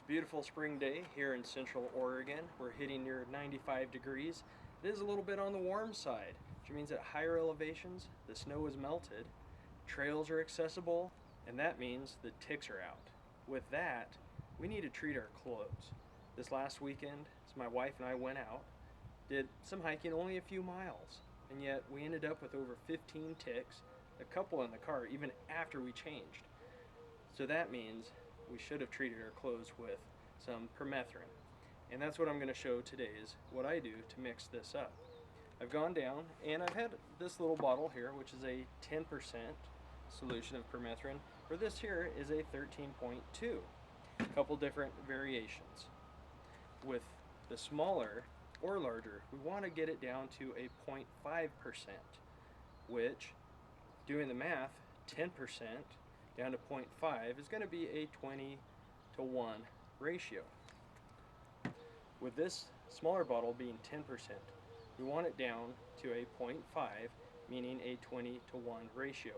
a beautiful spring day here in central Oregon. We're hitting near 95 degrees. It is a little bit on the warm side, which means at higher elevations the snow is melted, trails are accessible, and that means the ticks are out. With that, we need to treat our clothes. This last weekend, as my wife and I went out, did some hiking, only a few miles, and yet we ended up with over 15 ticks, a couple in the car even after we changed. So that means we should have treated our clothes with some permethrin. And that's what I'm going to show today, is what I do to mix this up. I've gone down and I've had this little bottle here, which is a 10% solution of permethrin, or this here is a 13.2. A couple different variations. With the smaller or larger, we want to get it down to a 0.5%, which, doing the math, 10% down to 0.5 is going to be a 20-to-1 ratio. With this smaller bottle being 10%, we want it down to a 0.5, meaning a 20-to-1 ratio.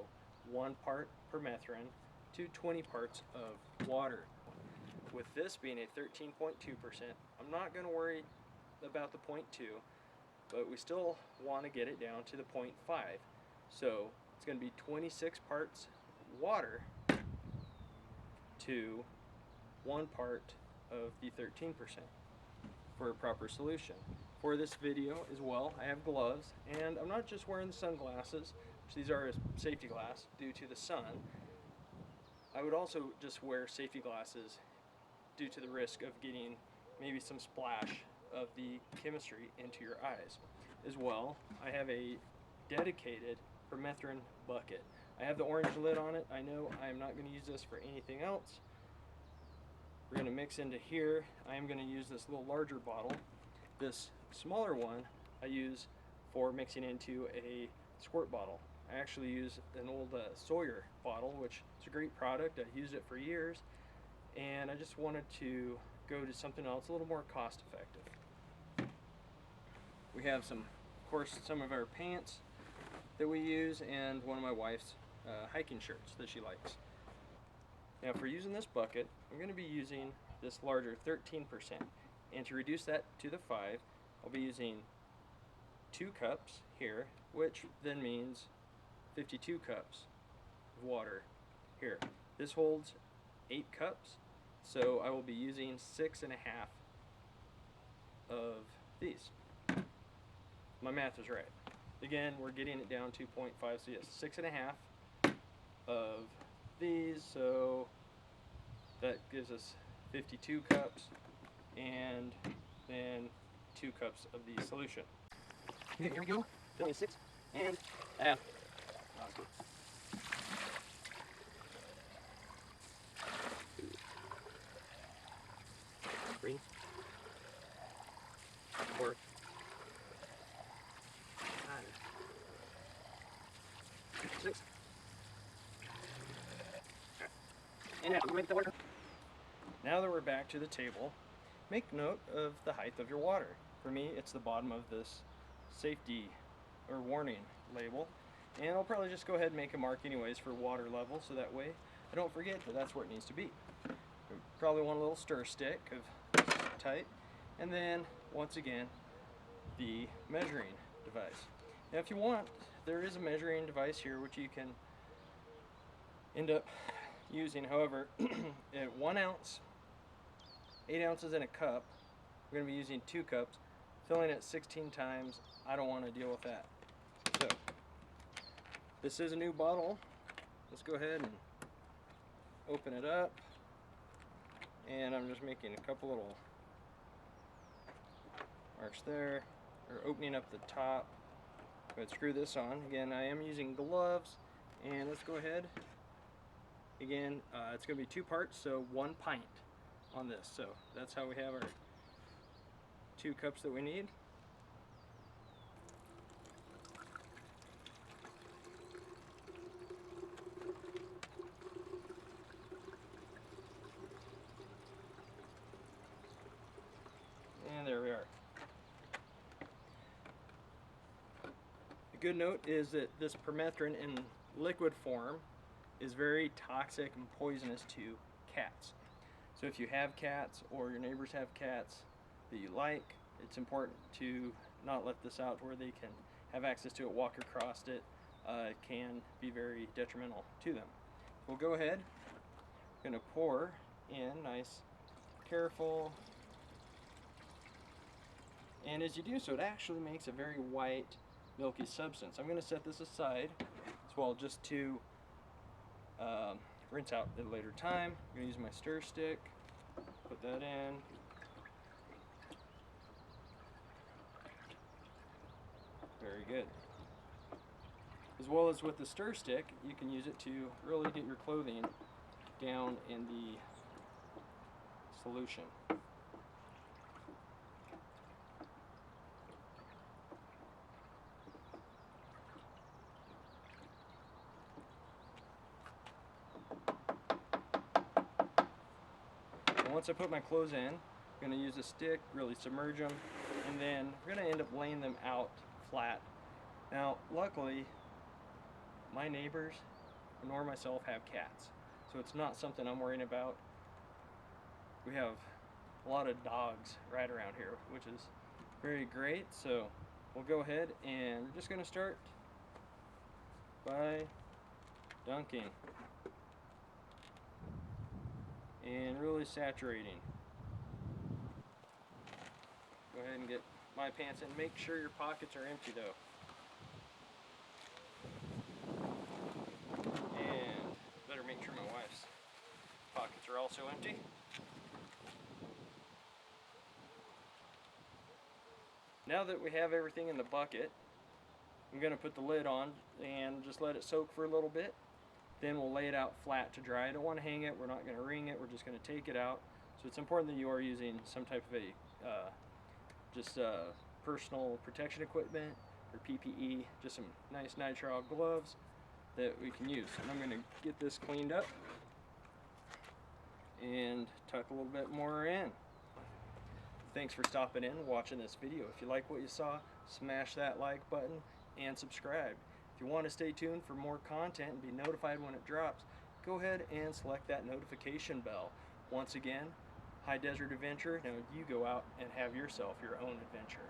1 part permethrin to 20 parts of water. With this being a 13.2%, I'm not going to worry about the 0.2, but we still want to get it down to the 0.5. So it's going to be 26 parts water to 1 part of the 13% for a proper solution. For this video as well, I have gloves, and I'm not just wearing the sunglasses, which these are a safety glass due to the sun. I would also just wear safety glasses due to the risk of getting maybe some splash of the chemistry into your eyes. As well, I have a dedicated permethrin bucket. I have the orange lid on it. I know I am not going to use this for anything else. We're going to mix into here. I am going to use this little larger bottle. This smaller one I use for mixing into a squirt bottle. I actually use an old Sawyer bottle, which is a great product. I've used it for years, and I just wanted to go to something else a little more cost effective. We have some of our pants that we use, and one of my wife's hiking shirts that she likes. Now for using this bucket, I'm going to be using this larger 13%, and to reduce that to the 5, I'll be using 2 cups here, which then means 52 cups of water here. This holds 8 cups, so I will be using 6.5 of these. My math is right. Again, we're getting it down to 0.5, so yes, 6.5 of these, so that gives us 52 cups, and then 2 cups of the solution. Okay, here we go. Filling 6 and half. Awesome. 3, 4, 5, 6. Now that we're back to the table, make note of the height of your water. For me, it's the bottom of this safety or warning label, and I'll probably just go ahead and make a mark anyways for water level, so that way I don't forget that that's where it needs to be. We probably want a little stir stick of this type, and then once again the measuring device. Now if you want, there is a measuring device here which you can end up using. However, at 1 ounce, 8 ounces in a cup, we're going to be using 2 cups, filling it 16 times. I don't want to deal with that. So this is a new bottle. Let's go ahead and open it up, and I'm just making a couple little marks there, or opening up the top. Go ahead, screw this on. Again, I am using gloves, and let's go ahead. Again, it's going to be 2 parts, so 1 pint on this. So that's how we have our 2 cups that we need. And there we are. A good note is that this permethrin in liquid form is very toxic and poisonous to cats. So if you have cats or your neighbors have cats that you like, it's important to not let this out where they can have access to it, walk across it. It can be very detrimental to them. We'll go ahead, I'm going to pour in nice, careful, and as you do so, it actually makes a very white, milky substance. I'm going to set this aside as well just to rinse out at a later time. I'm going to use my stir stick, put that in. Very good. As well as with the stir stick, you can use it to really get your clothing down in the solution. Once I put my clothes in, I'm going to use a stick, really submerge them, and then we're going to end up laying them out flat. Now, luckily, my neighbors nor myself have cats, so it's not something I'm worrying about. We have a lot of dogs right around here, which is very great, so we'll go ahead and we're just going to start by dunking and really saturating. Go ahead and get my pants in. Make sure your pockets are empty though. And better make sure my wife's pockets are also empty. Now that we have everything in the bucket, I'm going to put the lid on and just let it soak for a little bit. Then we'll lay it out flat to dry. I don't want to hang it, we're not going to wring it, we're just going to take it out. So it's important that you are using some type of a personal protection equipment or PPE, just some nice nitrile gloves that we can use. And I'm going to get this cleaned up and tuck a little bit more in. Thanks for stopping in and watching this video. If you like what you saw, smash that like button and subscribe. If you want to stay tuned for more content and be notified when it drops, go ahead and select that notification bell. Once again, High Desert Adventure. Now you go out and have yourself your own adventure.